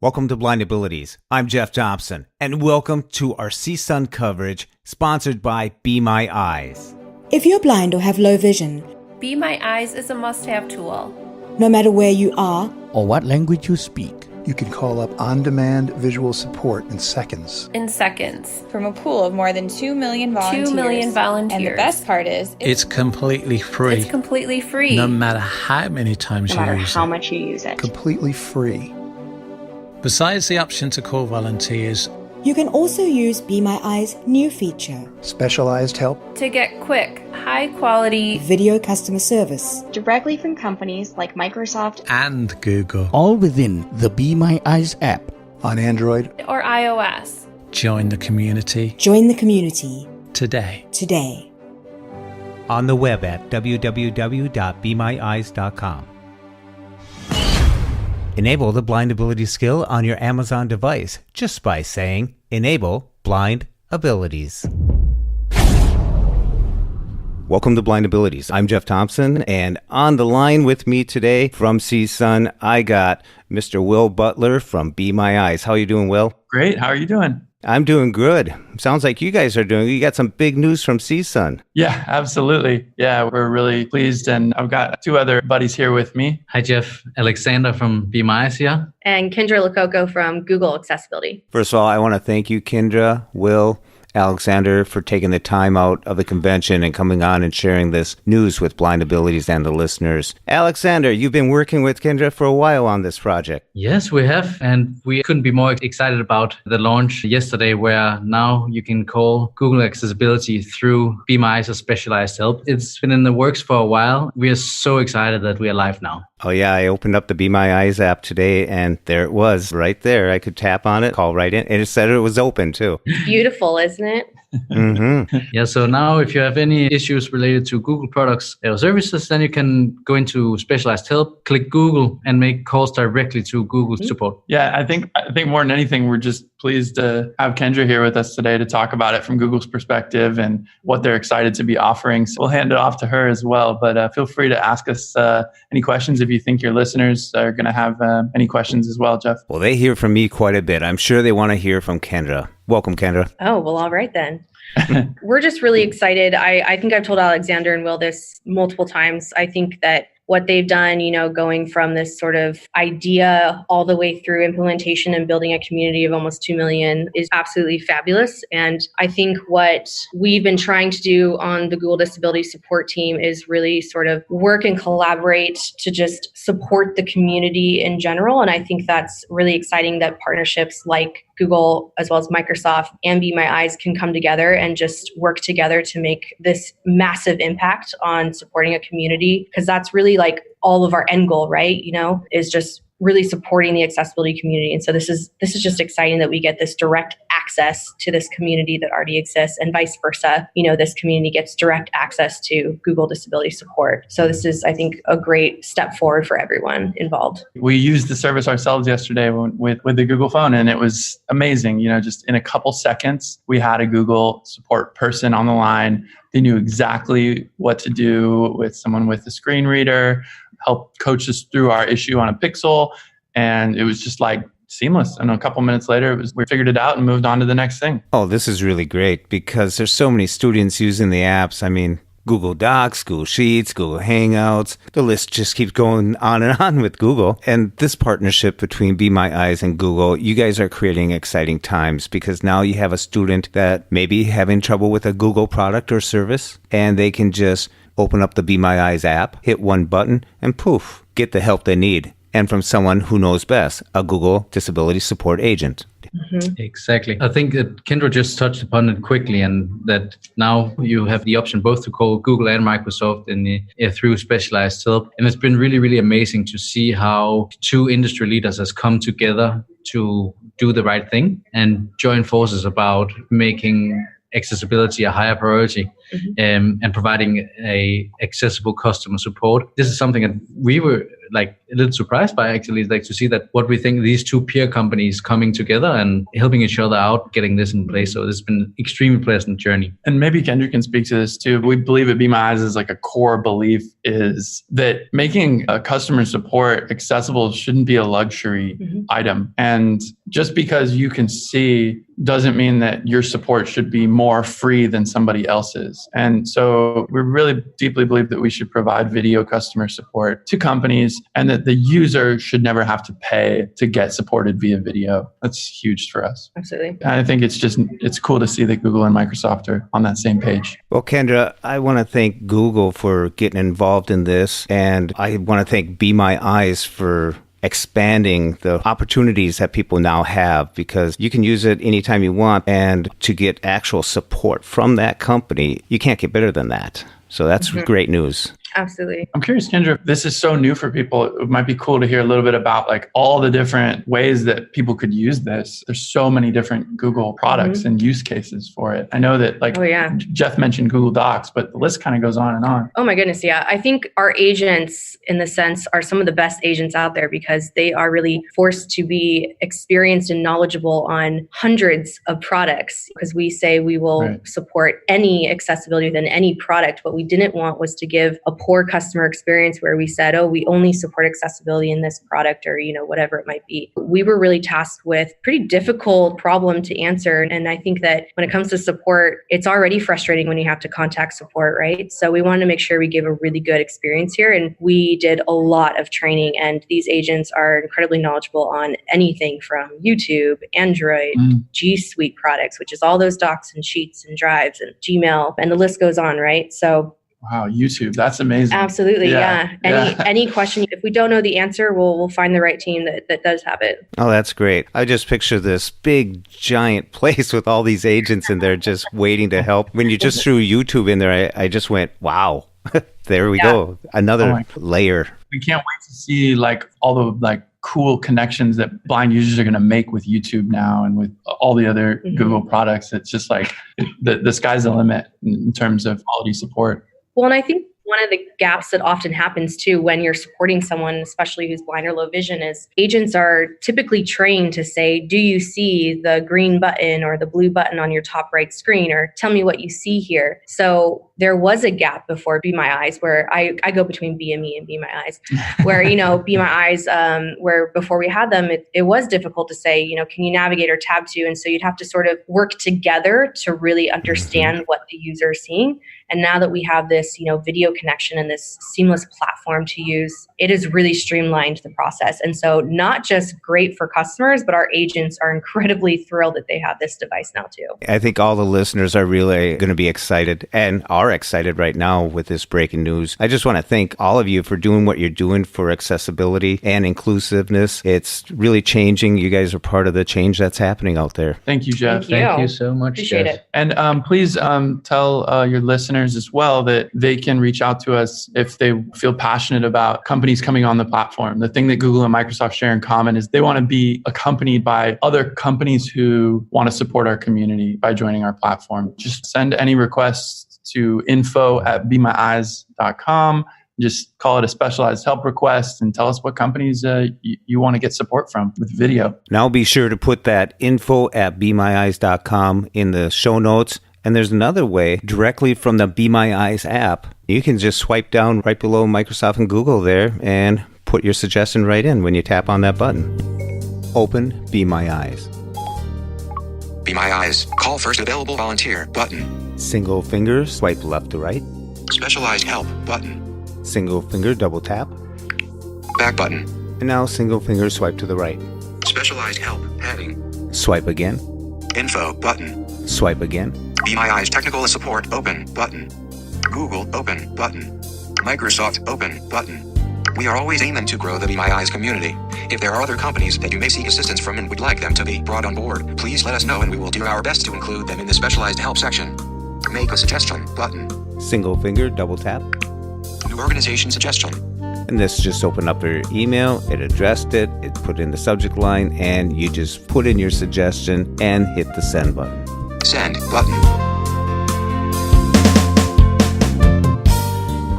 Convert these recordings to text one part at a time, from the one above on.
Welcome to Blind Abilities. I'm Jeff Thompson, and welcome to our CSUN coverage sponsored by Be My Eyes. If you're blind or have low vision, Be My Eyes is a must-have tool. No matter where you are or what language you speak, you can call up on-demand visual support in seconds. From a pool of more than 2 million volunteers. 2 million volunteers. And the best part is, it's completely free. It's completely free. No matter how many times you use it. No matter how much you use it. Completely free. Besides the option to call volunteers, you can also use Be My Eyes' new feature. Specialized help. To get quick, high-quality video customer service. Directly from companies like Microsoft and Google. All within the Be My Eyes app. On Android or iOS. Join the community. Join the community. Today. On the web at www.bemyeyes.com. Enable the blind ability skill on your Amazon device just by saying, Enable Blind Abilities. Welcome to Blind Abilities. I'm Jeff Thompson, and on the line with me today from CSUN, I got Mr. Will Butler from Be My Eyes. How are you doing, Will? Great. How are you doing? I'm doing good. Sounds like you guys are doing. You got some big news from CSUN. Yeah, absolutely. Yeah, we're really pleased. And I've got two other buddies here with me. Hi, Jeff. Alexander from Be My Eyes here. And Kyndra Lococo from Google Accessibility. First of all, I want to thank you, Kyndra, Will, Alexander, for taking the time out of the convention and coming on and sharing this news with Blind Abilities and the listeners. Alexander, you've been working with Kyndra for a while on this project. Yes, we have. And we couldn't be more excited about the launch yesterday, where now you can call Google Accessibility through Be My Eyes' specialized help. It's been in the works for a while. We are so excited that we are live now. Oh, yeah. I opened up the Be My Eyes app today, and there it was right there. I could tap on it, call right in, and it said it was open, too. Beautiful, isn't it? Mm-hmm. Yeah, so now if you have any issues related to Google products or services, then you can go into specialized help, click Google, and make calls directly to Google support. Yeah, I think more than anything, we're just pleased to have Kyndra here with us today to talk about it from Google's perspective and what they're excited to be offering. So we'll hand it off to her as well. But feel free to ask us any questions if you think your listeners are going to have any questions as well, Jeff. Well, they hear from me quite a bit. I'm sure they want to hear from Kyndra. Welcome, Kyndra. Oh, well, all right then. We're just really excited. I think I've told Alexander and Will this multiple times. I think that what they've done, going from this sort of idea all the way through implementation and building a community of almost 2 million is absolutely fabulous. And I think what we've been trying to do on the Google Disability Support team is really sort of work and collaborate to just support the community in general. And I think that's really exciting that partnerships like Google, as well as Microsoft and Be My Eyes, can come together and just work together to make this massive impact on supporting a community, because that's really like all of our end goal, right? Is just really supporting the accessibility community. And so this is just exciting that we get this direct access to this community that already exists, and vice versa. This community gets direct access to Google Disability Support. So this is, I think, a great step forward for everyone involved. We used the service ourselves yesterday with the Google phone, and it was amazing. Just in a couple seconds, we had a Google support person on the line. They knew exactly what to do with someone with a screen reader, help coach us through our issue on a Pixel. And it was just like seamless. And a couple minutes later, we figured it out and moved on to the next thing. Oh, this is really great because there's so many students using the apps. I mean, Google Docs, Google Sheets, Google Hangouts. The list just keeps going on and on with Google. And this partnership between Be My Eyes and Google, you guys are creating exciting times because now you have a student that may be having trouble with a Google product or service, and they can just open up the Be My Eyes app, hit one button, and poof, get the help they need. And from someone who knows best, a Google Disability Support agent. Mm-hmm. Exactly. I think that Kyndra just touched upon it quickly, and that now you have the option both to call Google and Microsoft through specialized help. And it's been really, really amazing to see how two industry leaders has come together to do the right thing and join forces about making accessibility a higher priority, and providing a accessible customer support. This is something that we were like a little surprised by actually, like to see that what we think these two peer companies coming together and helping each other out, getting this in place. So it's been an extremely pleasant journey. And maybe Kyndra can speak to this too. We believe at Be My Eyes is like a core belief is that making customer support accessible shouldn't be a luxury item. And just because you can see doesn't mean that your support should be more free than somebody else's. And so we really deeply believe that we should provide video customer support to companies and that the user should never have to pay to get supported via video. That's huge for us. Absolutely. And I think it's cool to see that Google and Microsoft are on that same page. Well, Kyndra, I want to thank Google for getting involved in this. And I want to thank Be My Eyes for expanding the opportunities that people now have, because you can use it anytime you want, and to get actual support from that company, you can't get better than that. So that's great news. Absolutely. I'm curious, Kyndra, if this is so new for people, it might be cool to hear a little bit about like all the different ways that people could use this. There's so many different Google products and use cases for it. I know that like Jeff mentioned Google Docs, but the list kind of goes on and on. Oh my goodness. Yeah. I think our agents in the sense are some of the best agents out there because they are really forced to be experienced and knowledgeable on hundreds of products, because we say we will support any accessibility within any product. What we didn't want was to give a poor customer experience where we said, oh, we only support accessibility in this product, or, you know, whatever it might be. We were really tasked with pretty difficult problem to answer. And I think that when it comes to support, it's already frustrating when you have to contact support, right? So we wanted to make sure we give a really good experience here. And we did a lot of training, and these agents are incredibly knowledgeable on anything from YouTube, Android, G Suite products, which is all those docs and sheets and drives, and Gmail, and the list goes on, right? So wow, YouTube, that's amazing. Absolutely, yeah. Any question, if we don't know the answer, we'll find the right team that does have it. Oh, that's great. I just picture this big, giant place with all these agents in there just waiting to help. When you just threw YouTube in there, I just went, wow, there we go. Another layer. We can't wait to see like all the like cool connections that blind users are going to make with YouTube now and with all the other Google products. It's just like the sky's the limit in terms of quality support. Well, and I think one of the gaps that often happens too when you're supporting someone, especially who's blind or low vision, is agents are typically trained to say, do you see the green button or the blue button on your top right screen, or tell me what you see here. So there was a gap before Be My Eyes where I go between BME and Be My Eyes, where, you know, Be My Eyes, where before we had them, it was difficult to say, you know, can you navigate or tab to? And so you'd have to sort of work together to really understand what the user is seeing. And now that we have this, you know, video connection and this seamless platform to use, it has really streamlined the process. And so not just great for customers, but our agents are incredibly thrilled that they have this device now too. I think all the listeners are really going to be excited and are excited right now with this breaking news. I just want to thank all of you for doing what you're doing for accessibility and inclusiveness. It's really changing. You guys are part of the change that's happening out there. Thank you, Jeff. Thank you so much, Appreciate Jeff. it. And please tell your listeners as well that they can reach out to us if they feel passionate about companies coming on the platform. The thing that Google and Microsoft share in common is they want to be accompanied by other companies who want to support our community by joining our platform. Just send any requests to info@bemyeyes.com. Just call it a specialized help request and tell us what companies you want to get support from with video. Now be sure to put that info@bemyeyes.com in the show notes. And there's another way, directly from the Be My Eyes app. You can just swipe down right below Microsoft and Google there and put your suggestion right in when you tap on that button. Open Be My Eyes. Be My Eyes. Call first available volunteer button. Single finger swipe left to right. Specialized help button. Single finger double tap. Back button. And now single finger swipe to the right. Specialized help heading. Swipe again. Info button. Swipe again. Be My Eyes technical support open button. Google open button. Microsoft open button. We are always aiming to grow the Be My Eyes community. If there are other companies that you may seek assistance from and would like them to be brought on board, please let us know and we will do our best to include them in the specialized help section. Make a suggestion button. Single finger double tap. New organization suggestion. And this just opened up your email, it addressed it, it put in the subject line, and you just put in your suggestion and hit the send button. Send button.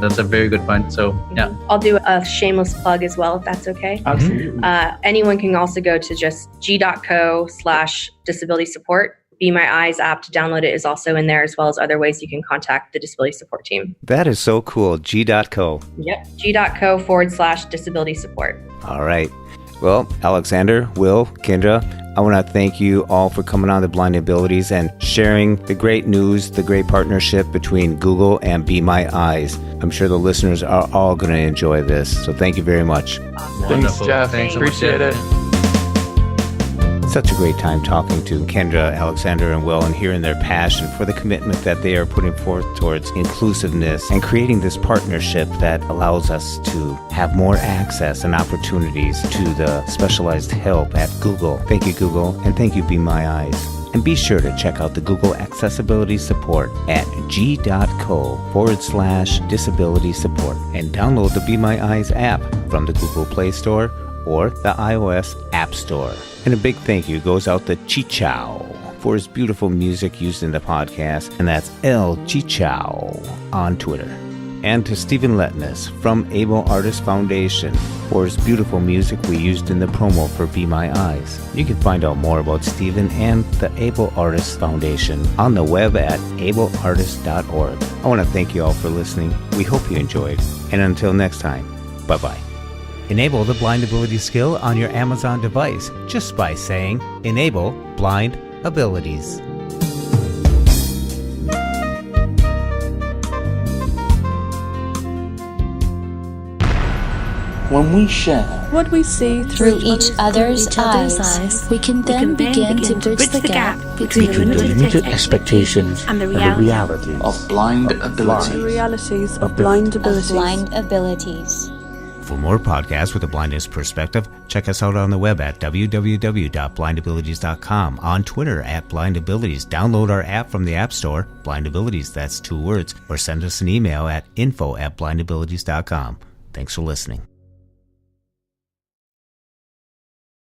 That's a very good point. So yeah. I'll do a shameless plug as well, if that's okay. Absolutely. Anyone can also go to just g.co/disability support. Be My Eyes app to download it is also in there, as well as other ways you can contact the disability support team. That is so cool. G.co. Yep. g.co/disability support. All right. Well, Alexander, Will, Kyndra, I want to thank you all for coming on to Blind Abilities and sharing the great news, the great partnership between Google and Be My Eyes. I'm sure the listeners are all going to enjoy this. So thank you very much. Thanks, Jeff. Thanks so Appreciate much, it. Such a great time talking to Kyndra, Alexander, and Will, and hearing their passion for the commitment that they are putting forth towards inclusiveness and creating this partnership that allows us to have more access and opportunities to the specialized help at Google. Thank you, Google, and thank you, Be My Eyes. And be sure to check out the Google Accessibility Support at g.co/disability support and download the Be My Eyes app from the Google Play Store or the iOS App Store. And a big thank you goes out to Chichow for his beautiful music used in the podcast, and that's El Chichow on Twitter. And to Stephen Letness from Able Artist Foundation for his beautiful music we used in the promo for Be My Eyes. You can find out more about Stephen and the Able Artists Foundation on the web at ableartist.org. I want to thank you all for listening. We hope you enjoyed. And until next time, bye-bye. Enable the blind ability skill on your Amazon device just by saying, Enable Blind Abilities. When we share what we see through each other's eyes, we can then begin to bridge the gap between limited expectations and the reality of blind abilities. The realities of blind abilities. Blind abilities. For more podcasts with a blindness perspective, check us out on the web at www.blindabilities.com, on Twitter at blindabilities. Download our app from the App Store, blindabilities, that's 2 words, or send us an email at info@blindabilities.com. Thanks for listening.